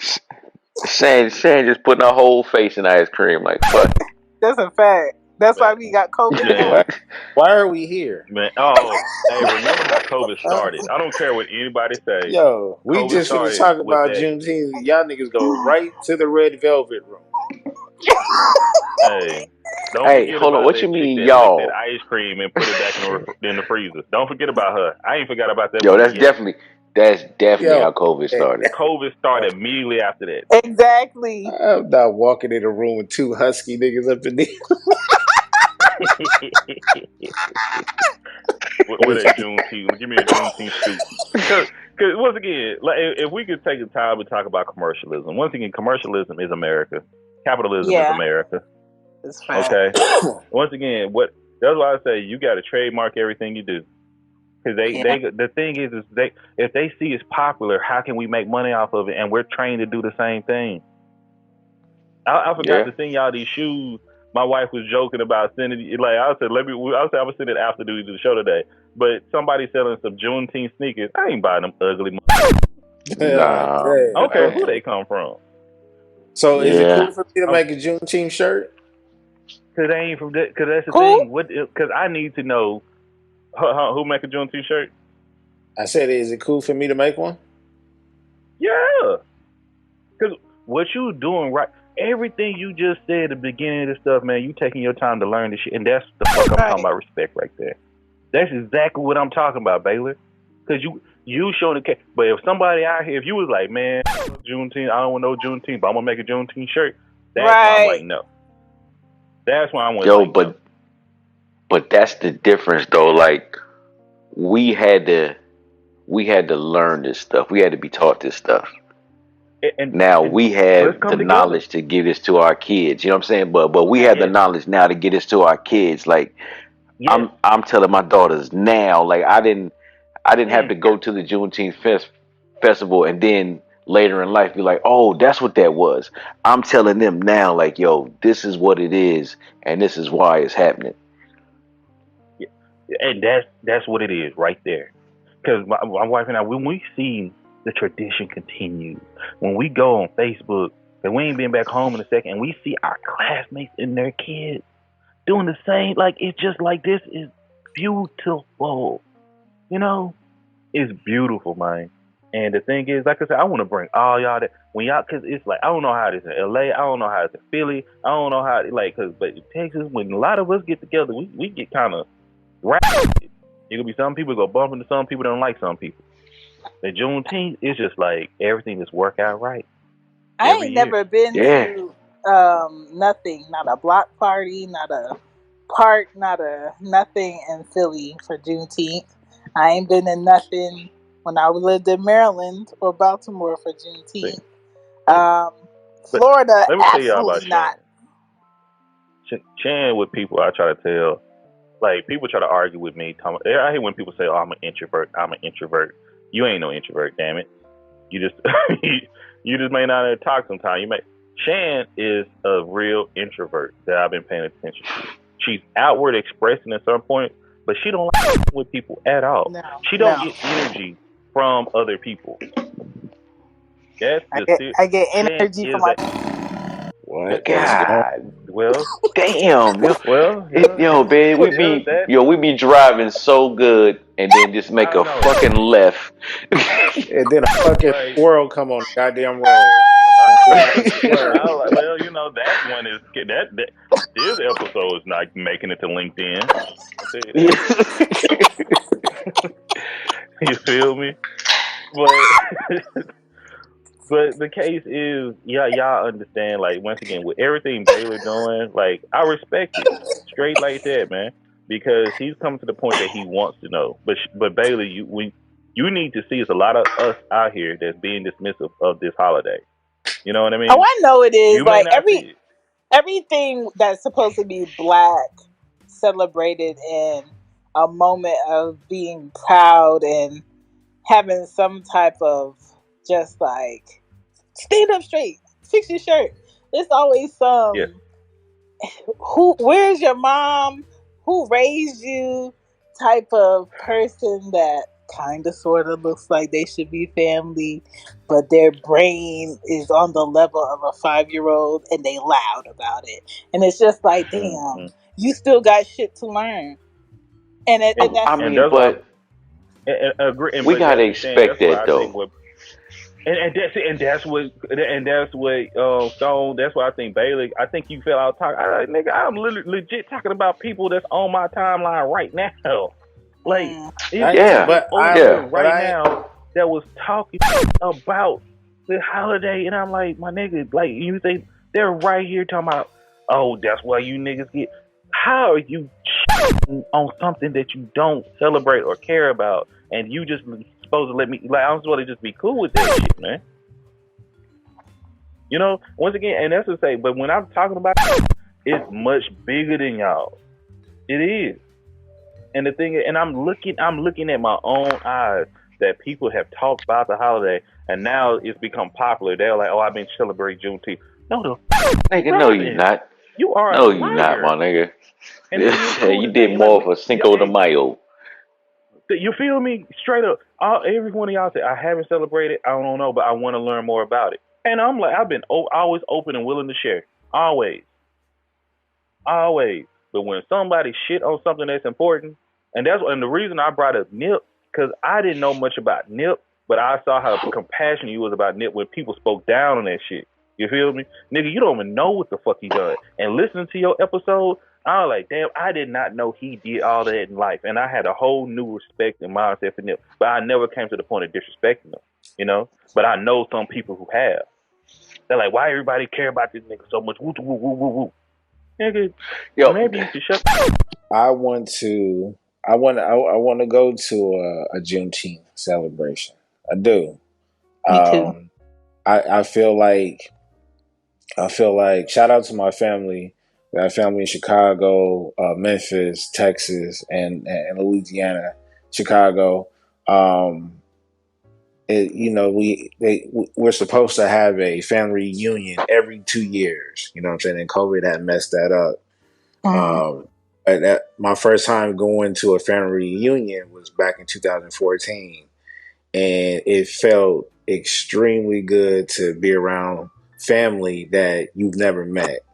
Shan just putting her whole face in ice cream like fuck. That's a fact. That's why we got COVID. Why are we here? Man, hey, remember how COVID started? I don't care what anybody say. Yo, we COVID just finished talking about Juneteenth. Y'all niggas go right to the red velvet room. Hey, hold on. What you mean, y'all? That ice cream and put it back in the freezer. Don't forget about her. I ain't forgot about that. Yo, that's definitely how COVID started. COVID started immediately after that. Exactly. I'm not walking in a room with two husky niggas up in there. What a Juneteenth? Give me a Juneteenth scoop. Because once again, like if we could take the time to talk about commercialism. Once again, commercialism is America. Capitalism is America. It's fine. Okay. Once again, that's why I say you got to trademark everything you do. Because the thing is if they see it's popular, how can we make money off of it? And we're trained to do the same thing. I forgot to send y'all these shoes. My wife was joking about sending. Like I said, I'm gonna send it after the show today. But somebody selling some Juneteenth sneakers. I ain't buying them ugly. Nah, I don't care who they come from. So is it cool for me to make a Juneteenth shirt? Cause they ain't from that. Cause that's the thing. Cause I need to know who make a Juneteenth shirt. I said, is it cool for me to make one? Yeah. Cause what you doing right. Everything you just said at the beginning of this stuff, man, you taking your time to learn this shit, and that's the fuck I'm talking about respect right there. That's exactly what I'm talking about, Baylor. Because you showing the case. But if somebody out here, if you was like, man, Juneteenth, I don't want no Juneteenth, but I'm gonna make a Juneteenth shirt, that's why I'm like, no. That's why I'm like, no. But that's the difference, though. Like we had to learn this stuff. We had to be taught this stuff. And we have the knowledge to give this to our kids. You know what I'm saying? But we have the knowledge now to get this to our kids. Like I'm telling my daughters now. Like I didn't have to go to the Juneteenth festival and then later in life be like, oh, that's what that was. I'm telling them now, like, yo, this is what it is, and this is why it's happening. Yeah. And that's what it is right there. Because my wife and I, when we see the tradition continue, when we go on Facebook, and we ain't been back home in a second, and we see our classmates and their kids doing the same, like, it's just like, this is beautiful. You know, it's beautiful, man. And the thing is, like I said, I want to bring all y'all that when y'all, cause it's like, I don't know how it is in LA, I don't know how it's in Philly, I don't know how it, like, but in Texas, when a lot of us get together, we get kind of rapid. It could be some people go bump into some people don't like some people. The Juneteenth is just like everything just work out right. I ain't never been to nothing, not a block party, not a park, not a nothing in Philly for Juneteenth. I ain't been in nothing when I lived in Maryland or Baltimore for Juneteenth. Florida, let me tell y'all about absolutely not. Chan with people, I try to tell. Like, people try to argue with me. I hate when people say, oh, I'm an introvert. You ain't no introvert, damn it. You just you just may not talk sometimes. Chan is a real introvert that I've been paying attention to. She's outward expressing at some point, but she don't like with people at all. She don't get energy from other people. I get energy from my... What? God. Well, damn. Yo. Well, yo, man, we be driving so good, and then just make a fucking left, and then a fucking squirrel come on the goddamn road. Well, you know, that one is that this episode is not making it to LinkedIn. You feel me? But the case is, y'all understand, like, once again, with everything Baylor doing, like, I respect it. Straight like that, man. Because he's coming to the point that he wants to know. But Baylor, you need to see, it's a lot of us out here that's being dismissive of this holiday. You know what I mean? Oh, I know it is. Like, everything that's supposed to be black celebrated in a moment of being proud and having some type of just like, stand up straight, fix your shirt. There's always some where's your mom, who raised you type of person that kind of sort of looks like they should be family, but their brain is on the level of a 5-year-old and they loud about it. And it's just like, damn, you still got shit to learn. And we gotta expect that, though. And that's what Stone. That's why I think Baylor. I think you fell out talking. Nigga, I'm legit talking about people that's on my timeline right now. Like, right now that was talking about the holiday, and I'm like, my nigga, like, you think they're right here talking about? Oh, that's why you niggas get. How are you on something that you don't celebrate or care about, and you just supposed to let me, like, I'm supposed to just be cool with that shit, man? You know, once again, and that's to say, but when I'm talking about it, it's much bigger than y'all. It is. And the thing is, and I'm looking at my own eyes that people have talked about the holiday, and now it's become popular. They're like, "Oh, I've been celebrating Juneteenth." No, Nigga, no, you Robin, not. you are a No, you not, my liar. nigga. And then the You coolest did thing, like more for Cinco de Mayo. you feel me? Straight up, every one of y'all say I haven't celebrated. I don't know, but I want to learn more about it. And I'm like, I've been always open and willing to share, always. Always. But when somebody shit on something that's important, and the reason I brought up Nip, because I didn't know much about Nip, but I saw how compassionate you was about Nip when people spoke down on that shit. You feel me? Nigga, you don't even know what the fuck he done. And listening to your episode, I was like, damn, I did not know he did all that in life. And I had a whole new respect and mindset for Nip. But I never came to the point of disrespecting him, you know? But I know some people who have. They're like, why everybody care about this nigga so much? Woo, woo, woo, woo, woo. Nigga, Yo, maybe you should shut. I want to go to a Juneteenth celebration. I do. Me too. I feel like shout out to my family. We have family in Chicago, Memphis, Texas, and Louisiana, Chicago. We're supposed to have a family reunion every 2 years. You know what I'm saying? And COVID had messed that up. My first time going to a family reunion was back in 2014, and it felt extremely good to be around family that you've never met.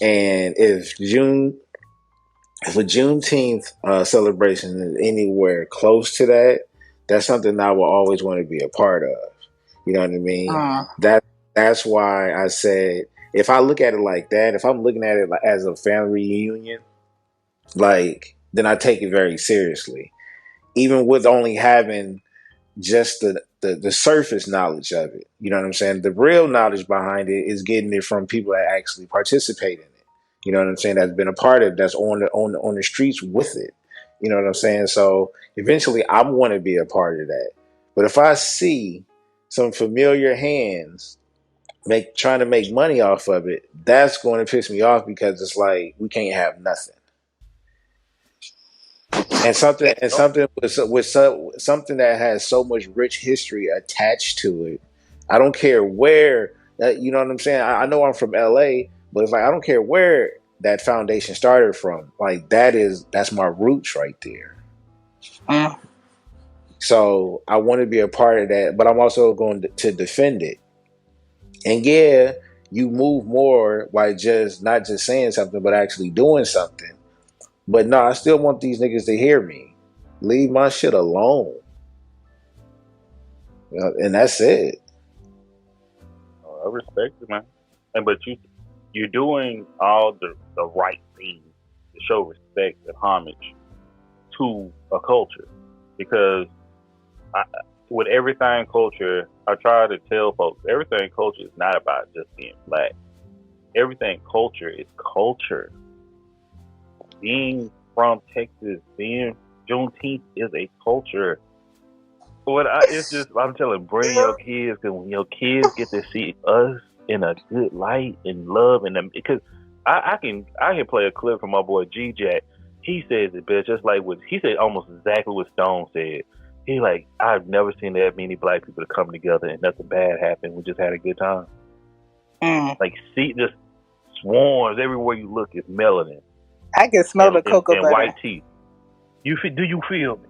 And if a Juneteenth celebration is anywhere close to that, that's something I will always want to be a part of. You know what I mean? That's why I said, if I look at it like that, if I'm looking at it as a family reunion, then I take it very seriously. Even with only having just the surface knowledge of it. You know what I'm saying? The real knowledge behind it is getting it from people that actually participate in it. You know what I'm saying? That's been a part of it, that's on the streets with it. You know what I'm saying? So eventually I want to be a part of that. But if I see some familiar hands trying to make money off of it, that's going to piss me off, because it's like, we can't have nothing. And something with something that has so much rich history attached to it. I don't care where you know what I'm saying. I know I'm from LA, but it's like, I don't care where that foundation started from. Like, that's my roots right there. So I want to be a part of that, but I'm also going to defend it. And yeah, you move more by not just saying something, but actually doing something. But no, I still want these niggas to hear me. Leave my shit alone. And that's it. I respect it, man. But you're doing all the right things to show respect and homage to a culture. Because with everything culture, I try to tell folks, everything culture is not about just being black. Everything culture is culture. Being from Texas, being Juneteenth is a culture. But I'm telling, bring your kids, because when your kids get to see us in a good light and love, and because I can play a clip from my boy G Jack. He says it best, just like he said almost exactly what Stone said. He like, I've never seen that many black people come together and nothing bad happened. We just had a good time. Like, see, just swarms everywhere you look is melanin. I can smell the cocoa and butter. White teeth. Do you feel me?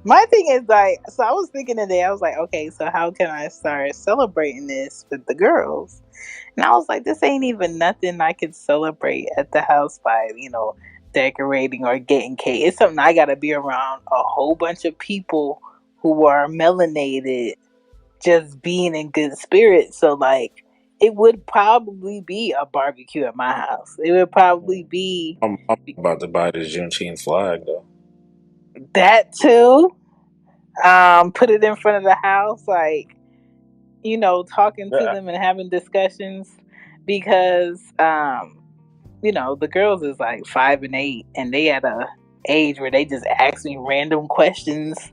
My thing is, like, so I was thinking today, I was like, okay, so how can I start celebrating this with the girls? And I was like, this ain't even nothing I could celebrate at the house by, decorating or getting cake. It's something I gotta be around a whole bunch of people who are melanated, just being in good spirits. So, like, it would probably be a barbecue at my house. It would probably be... I'm about to buy this Juneteenth flag, though. That too. Put it in front of the house, like, talking to them and having discussions, because the girls is like 5 and 8, and they at a age where they just ask me random questions,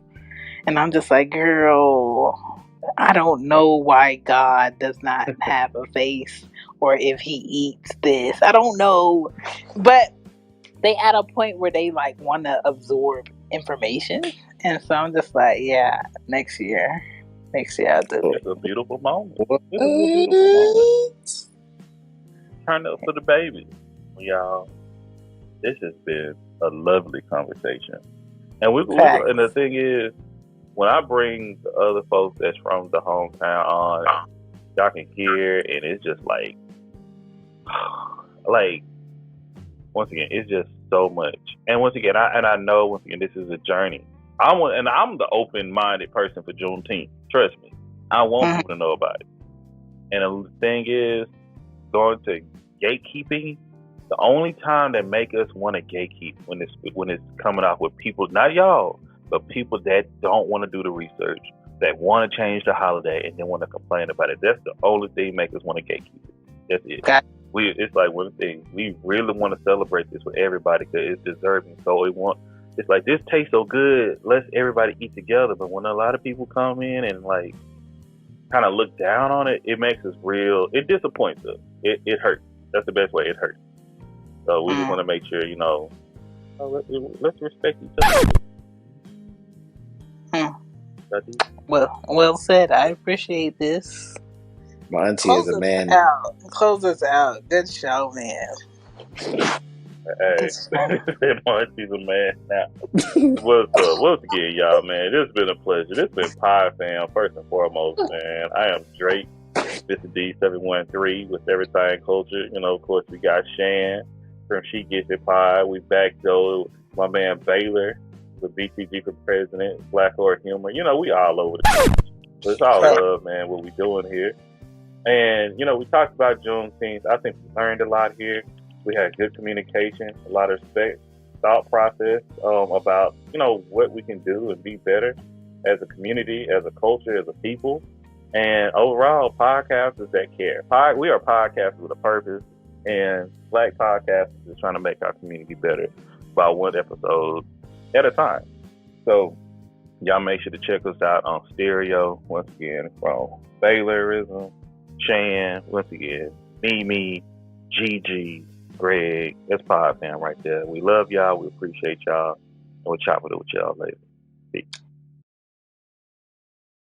and I'm just like, girl, I don't know why God does not have a face, or if he eats this. I don't know, but they at a point where they like want to absorb information, and so I'm just like, yeah, next year I'll do it. It's a beautiful moment. What? It's a beautiful moment. Turn up for the baby, y'all. This has been a lovely conversation, and and the thing is, when I bring the other folks that's from the hometown on, y'all can hear, and it's just like once again, it's just so much. And once again, I know once again this is a journey. I'm the open-minded person for Juneteenth. Trust me, I want people to know about it. And the thing is, going to gatekeeping. The only time that make us want to gatekeep when it's coming out with people, not y'all, but people that don't want to do the research, that want to change the holiday and then want to complain about it. That's the only thing make us want to gatekeep it. That's it. Okay. It's like one thing we really want to celebrate this with everybody because it's deserving. So it's like this tastes so good. Let's everybody eat together. But when a lot of people come in and like kind of look down on it, it makes us real. It disappoints us. It hurts. That's the best way. It hurts. So we just want to make sure, let's respect each other. Well said. I appreciate this. My auntie is a man. Close us out. Good show, man. Hey, my auntie's a man now. What's up? Once again, y'all, man, this has been a pleasure. This has been Podfam, first and foremost, man. I am Drake, Mr. D713 with Everything Culture. Of course, we got Shan from SheGetsItPod. We back, though, my man Baylor, the BTG for president, Black Horror Humor. We all over the place. So it's all love, man, what we doing here. And, we talked about Juneteenth. I think we learned a lot here. We had good communication, a lot of respect, thought process about, what we can do and be better as a community, as a culture, as a people. And overall, podcasters that care. We are podcasters with a purpose, and Black podcasters is trying to make our community better by one episode at a time. So y'all make sure to check us out on stereo, once again, from Baylorism, Shan, once again, Mimi, Gigi, Greg. That's Podfam right there. We love y'all. We appreciate y'all. And we'll chop it with y'all later. Peace.